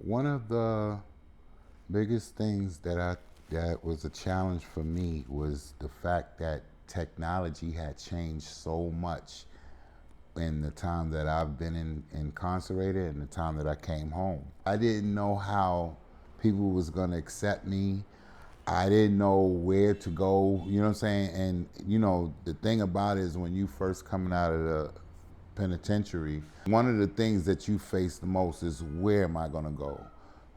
One of the biggest things that was a challenge for me was the fact that technology had changed so much in the time that I've been incarcerated and the time that I came home. I didn't know how people was gonna accept me. I didn't know where to go, you know what I'm saying? And the thing about it is when you first coming out of the penitentiary, one of the things that you face the most is where am I gonna go?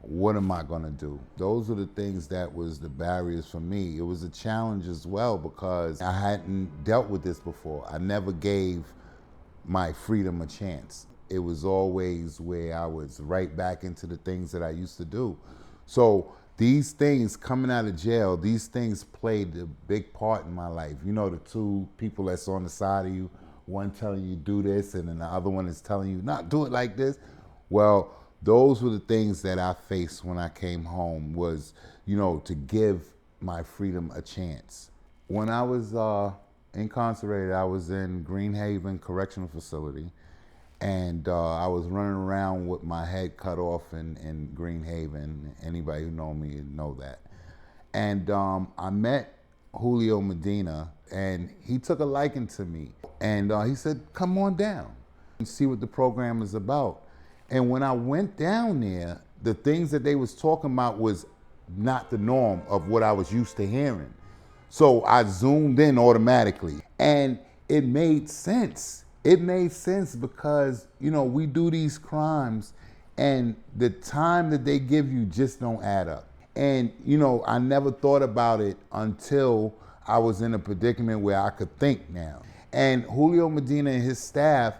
What am I gonna do? Those are the things that was the barriers for me. It was a challenge as well because I hadn't dealt with this before. I never gave my freedom a chance. It was always where I was right back into the things that I used to do. So these things coming out of jail, these things played a big part in my life. You know, the two people that's on the side of you, one telling you do this and then the other one is telling you not do it like this. Well, those were the things that I faced when I came home was, to give my freedom a chance. When I was incarcerated, I was in Greenhaven Correctional Facility, and I was running around with my head cut off in Greenhaven. Anybody who know me know that. And I met Julio Medina, and he took a liking to me. And he said, come on down and see what the program is about. And when I went down there, the things that they was talking about was not the norm of what I was used to hearing. So I zoomed in automatically. And it made sense. It made sense because, we do these crimes and the time that they give you just don't add up. And, I never thought about it until I was in a predicament where I could think now. And Julio Medina and his staff,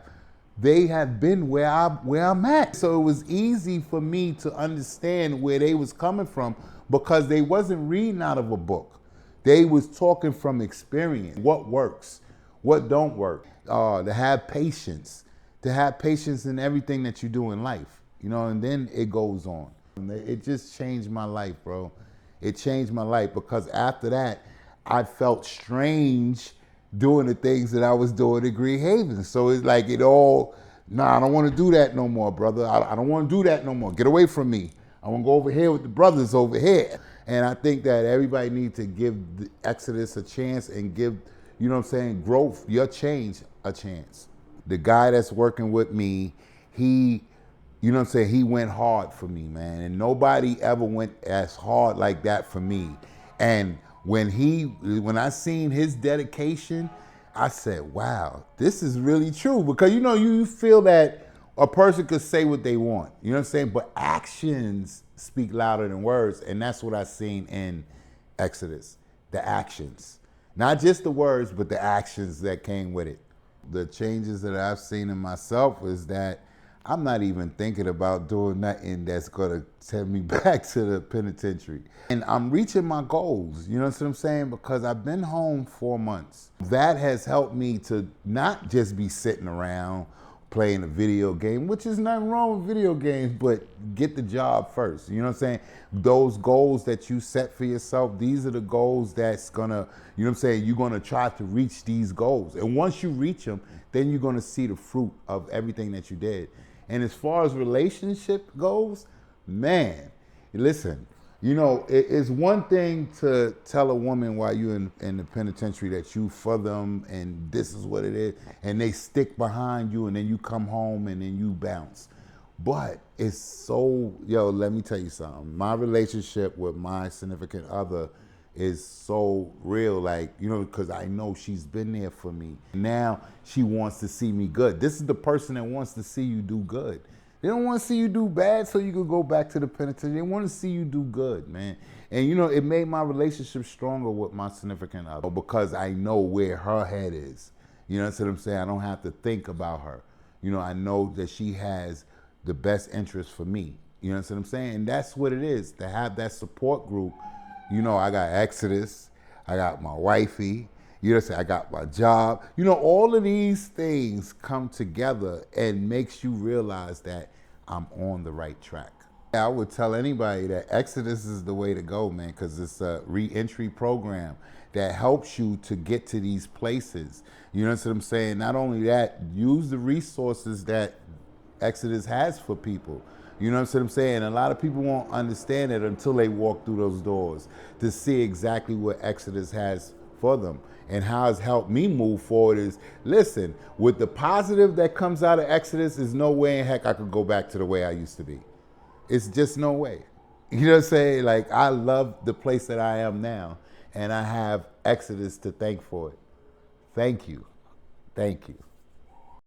they have been where I'm at. So it was easy for me to understand where they was coming from because they wasn't reading out of a book. They was talking from experience. What works, what don't work. To have patience in everything that you do in life, and then it goes on. It just changed my life, bro. It changed my life because after that, I felt strange doing the things that I was doing in Greenhaven. So it's like I don't want to do that no more, brother. I don't want to do that no more. Get away from me. I want to go over here with the brothers over here. And I think that everybody needs to give the Exodus a chance and give, growth, your change a chance. The guy that's working with me, he went hard for me, man. And nobody ever went as hard like that for me. And when I seen his dedication, I said, wow, this is really true. Because you feel that a person could say what they want, you know what I'm saying? But actions speak louder than words. And that's what I seen in Exodus, the actions. Not just the words, but the actions that came with it. The changes that I've seen in myself is that I'm not even thinking about doing nothing that's gonna send me back to the penitentiary. And I'm reaching my goals, you know what I'm saying? Because I've been home 4 months. That has helped me to not just be sitting around playing a video game, which is nothing wrong with video games, but get the job first, you know what I'm saying? Those goals that you set for yourself, these are the goals that's gonna, you're gonna try to reach these goals. And once you reach them, then you're gonna see the fruit of everything that you did. And as far as relationship goes, man, listen, it's one thing to tell a woman while you're in the penitentiary that you for them and this is what it is, and they stick behind you and then you come home and then you bounce. But it's so, let me tell you something. My relationship with my significant other is so real, because I know she's been there for me. Now she wants to see me good. This is the person that wants to see you do good. They don't want to see you do bad so you can go back to the penitentiary. They want to see you do good, man. And it made my relationship stronger with my significant other because I know where her head is. You know what I'm saying? I don't have to think about her. I know that she has the best interest for me. You know what I'm saying? And that's what it is, to have that support group. I got Exodus, I got my wifey, I got my job. All of these things come together and makes you realize that I'm on the right track. I would tell anybody that Exodus is the way to go, man, because it's a re-entry program that helps you to get to these places. You know what I'm saying? Not only that, use the resources that Exodus has for people. You know what I'm saying? A lot of people won't understand it until they walk through those doors to see exactly what Exodus has for them. And how it's helped me move forward is, listen, with the positive that comes out of Exodus, there's no way in heck I could go back to the way I used to be. It's just no way. You know what I'm saying? Like, I love the place that I am now, and I have Exodus to thank for it. Thank you. Thank you.